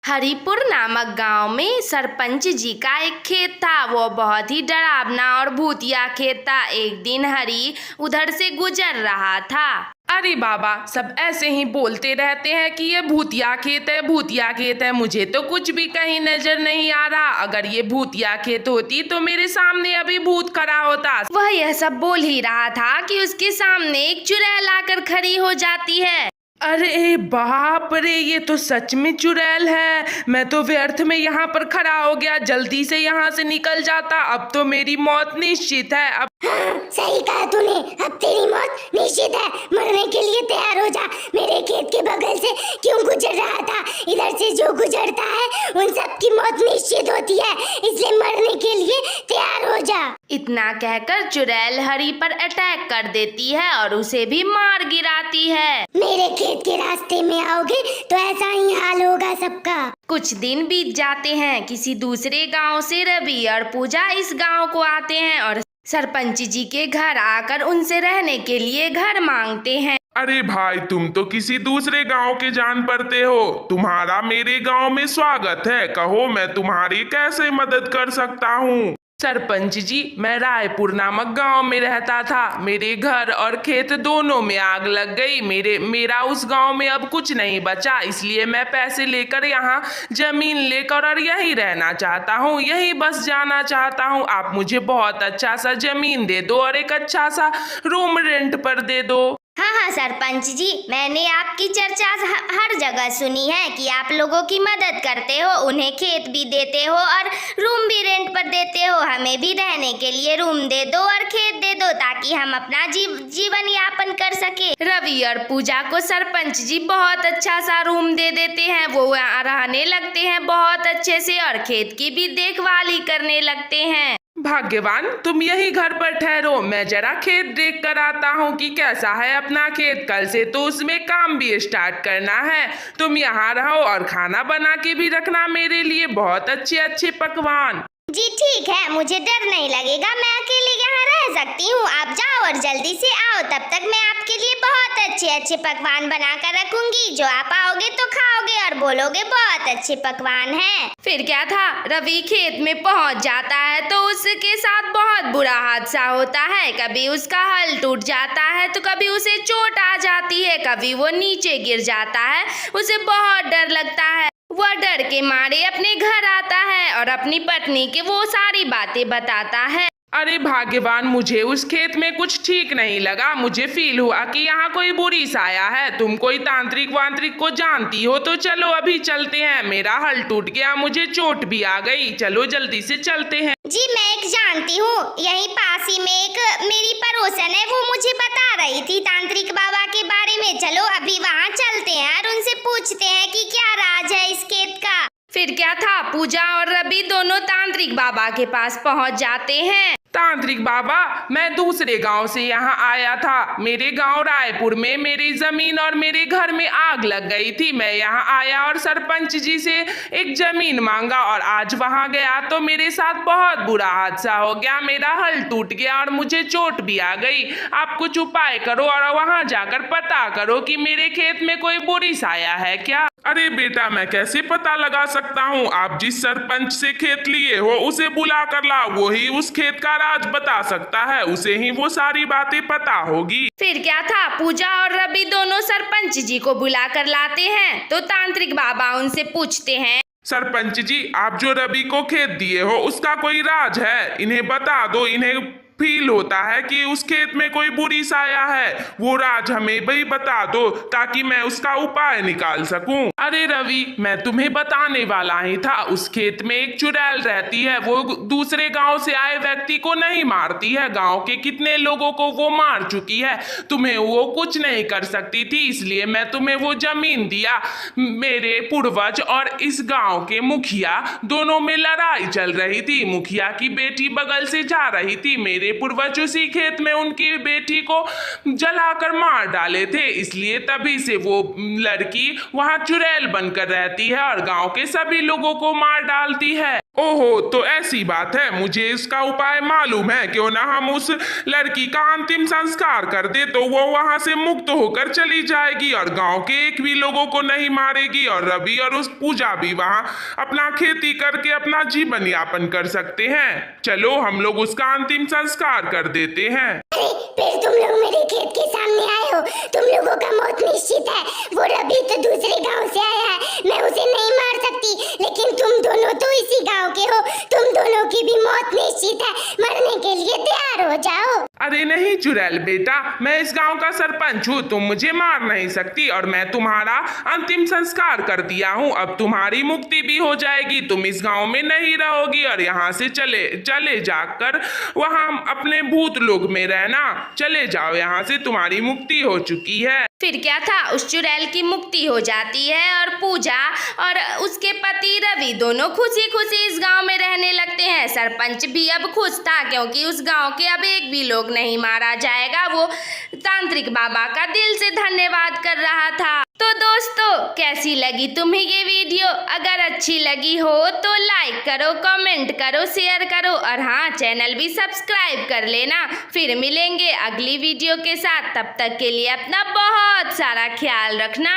हरिपुर नामक गांव में सरपंच जी का एक खेत था। वो बहुत ही डरावना और भूतिया खेत था। एक दिन हरि उधर से गुजर रहा था। अरे बाबा, सब ऐसे ही बोलते रहते हैं कि ये भूतिया खेत है, भूतिया खेत है। मुझे तो कुछ भी कहीं नजर नहीं आ रहा। अगर ये भूतिया खेत होती तो मेरे सामने अभी भूत खड़ा होता। वह यह सब बोल ही रहा था कि उसके सामने एक चुड़ैल आकर खड़ी हो जाती है। अरे बाप रे, ये तो सच में चुड़ैल है। मैं तो व्यर्थ में यहाँ पर खड़ा हो गया। जल्दी से यहाँ से निकल जाता, अब तो मेरी मौत निश्चित है। अब हाँ, सही कहा तूने। अब तेरी मौत निश्चित है। मरने के लिए तैयार हो जा। मेरे खेत के बगल से क्यों गुजर रहा था? इधर से जो गुजरता है उन सब की मौत निश्चित होती है, इसलिए मरने के लिए तैयार हो जा। इतना कहकर चुड़ैल हरि पर अटैक कर देती है और उसे भी मार गिराती है। मेरे खेत के रास्ते में आओगे तो ऐसा ही हाल होगा सबका। कुछ दिन बीत जाते हैं। किसी दूसरे गांव से रवि और पूजा इस गांव को आते हैं और सरपंच जी के घर आकर उनसे रहने के लिए घर मांगते हैं। अरे भाई, तुम तो किसी दूसरे गांव के जान पड़ते हो। तुम्हारा मेरे गांव में स्वागत है। कहो, मैं तुम्हारी कैसे मदद कर सकता हूँ? सरपंच जी, मैं रायपुर नामक गांव में रहता था। मेरे घर और खेत दोनों में आग लग गई। मेरा उस गांव में अब कुछ नहीं बचा, इसलिए मैं पैसे लेकर यहाँ जमीन लेकर और यहीं रहना चाहता हूँ, यहीं बस जाना चाहता हूँ। आप मुझे बहुत अच्छा सा जमीन दे दो और एक अच्छा सा रूम रेंट पर दे दो। हाँ सरपंच जी, मैंने आपकी चर्चा हर जगह सुनी है कि आप लोगों की मदद करते हो, उन्हें खेत भी देते हो और रूम भी रेंट पर देते हो। हमें भी रहने के लिए रूम दे दो और खेत दे दो ताकि हम अपना जीवन यापन कर सके। रवि और पूजा को सरपंच जी बहुत अच्छा सा रूम दे देते हैं। वो यहाँ रहने लगते हैं बहुत अच्छे से और खेत की भी देखभाल करने लगते हैं। भाग्यवान, तुम यही घर पर ठहरो, मैं जरा खेत देख कर आता हूँ कि कैसा है अपना खेत। कल से तो उसमें काम भी स्टार्ट करना है। तुम यहाँ रहो और खाना बना के भी रखना मेरे लिए, बहुत अच्छे अच्छे पकवान। जी ठीक है, मुझे डर नहीं लगेगा। मैं अकेले यहाँ रह सकती हूँ। आप जाओ और जल्दी से आओ, तब तक मैं आपके लिए बहुत अच्छे अच्छे पकवान बना कर रखूंगी, जो आप आओगे तो खाओगे और बोलोगे बहुत अच्छे पकवान हैं। फिर क्या था, रवि खेत में पहुंच जाता है तो उसके साथ बहुत बुरा हादसा होता है। कभी उसका हल टूट जाता है तो कभी उसे चोट आ जाती है, कभी वो नीचे गिर जाता है। उसे बहुत डर लगता है। वह डर के मारे अपने घर आता है और अपनी पत्नी के वो सारी बातें बताता है। अरे भाग्यवान, मुझे उस खेत में कुछ ठीक नहीं लगा। मुझे फील हुआ कि यहाँ कोई बुरी साया है। तुम कोई तांत्रिक वांत्रिक को जानती हो तो चलो अभी चलते हैं। मेरा हल टूट गया, मुझे चोट भी आ गई। चलो जल्दी से चलते हैं। जी मैं एक जानती हूँ, यहीं पास ही में एक मेरी पड़ोसन है, वो मुझे बता रही थी तांत्रिक बाबा के बारे में। चलो अभी वहाँ चलते हैं और उनसे पूछते हैं कि क्या राज है इस खेत का। फिर क्या था, पूजा और रवि दोनों तांत्रिक बाबा के पास पहुंच जाते हैं। तांत्रिक बाबा, मैं दूसरे गांव से यहाँ आया था। मेरे गांव रायपुर में मेरी जमीन और मेरे घर में आग लग गई थी। मैं यहाँ आया और सरपंच जी से एक जमीन मांगा और आज वहाँ गया तो मेरे साथ बहुत बुरा हादसा हो गया। मेरा हल टूट गया और मुझे चोट भी आ गई। आप कुछ उपाय करो और वहाँ जाकर पता करो कि मेरे खेत में कोई बुरी साया है क्या। अरे बेटा, मैं कैसे पता लगा सकता हूँ? आप जिस सरपंच से खेत लिए हो उसे बुला कर लाओ, वही उस खेत का राज बता सकता है। उसे ही वो सारी बातें पता होगी। फिर क्या था, पूजा और रवि दोनों सरपंच जी को बुला कर लाते हैं तो तांत्रिक बाबा उनसे पूछते हैं, सरपंच जी, आप जो रवि को खेत दिए हो उसका कोई राज है? इन्हें बता दो। इन्हें फील होता है कि उस खेत में कोई बुरी साया है। वो राज हमें भी बता दो ताकि मैं उसका उपाय निकाल सकूं। अरे रवि, मैं तुम्हें बताने वाला ही था। उस खेत में एक चुड़ैल रहती है। वो दूसरे गांव से आए व्यक्ति को नहीं मारती है। गांव के कितने लोगों को वो मार चुकी है। तुम्हें वो कुछ नहीं कर सकती थी, इसलिए मैं तुम्हें वो जमीन दिया। मेरे पूर्वज और इस गांव के मुखिया दोनों में लड़ाई चल रही थी। मुखिया की बेटी बगल से जा रही थी। मेरे पूर्वज उसी खेत में उनकी बेटी को जलाकर मार डाले थे, इसलिए तभी से वो लड़की वहां चुड़ैल बनकर रहती है और गांव के सभी लोगों को मार डालती है। ओहो, तो ऐसी बात है। मुझे इसका उपाय मालूम है। क्यों ना हम उस लड़की का अंतिम संस्कार कर दे, तो वो वहां से मुक्त होकर चली जाएगी और गांव के एक भी लोगों को नहीं मारेगी, और रवि और उस पूजा भी वहां अपना खेती करके अपना जीवन यापन कर सकते हैं। चलो हम लोग उसका अंतिम संस्कार कर देते हैं। अरे फिर तुम लोग मेरे खेत के सामने आए हो, तुम लोगों का मौत निश्चित है। वो रवि तो दूसरे गांव से आया है, मैं उसे नहीं मार सकती, लेकिन तुम दोनों तो इसी गांव के हो, तुम दोनों की भी मौत निश्चित है। मरने के लिए तैयार हो जाओ। अरे नहीं चुड़ैल बेटा, मैं इस गांव का सरपंच हूँ, तुम मुझे मार नहीं सकती, और मैं तुम्हारा अंतिम संस्कार कर दिया हूँ। अब तुम्हारी मुक्ति भी हो जाएगी, तुम इस गांव में नहीं रहोगी और यहाँ से चले जाकर वहाँ अपने भूत लोक में रहना। चले जाओ यहाँ से, तुम्हारी मुक्ति हो चुकी है। फिर क्या था, उस चुड़ैल की मुक्ति हो जाती है और पूजा और उसके पति रवि दोनों खुशी खुशी इस गांव में रहने लगते हैं। सरपंच भी अब खुश था, क्योंकि उस गांव के अब एक भी लोग नहीं मारा जाएगा। वो तांत्रिक बाबा का दिल से धन्यवाद कर रहा था। तो दोस्तों, कैसी लगी तुम्हें ये वीडियो? अगर अच्छी लगी हो तो लाइक करो, कमेंट करो, शेयर करो, और हाँ, चैनल भी सब्सक्राइब कर लेना। फिर मिलेंगे अगली वीडियो के साथ, तब तक के लिए अपना बहुत सारा ख्याल रखना।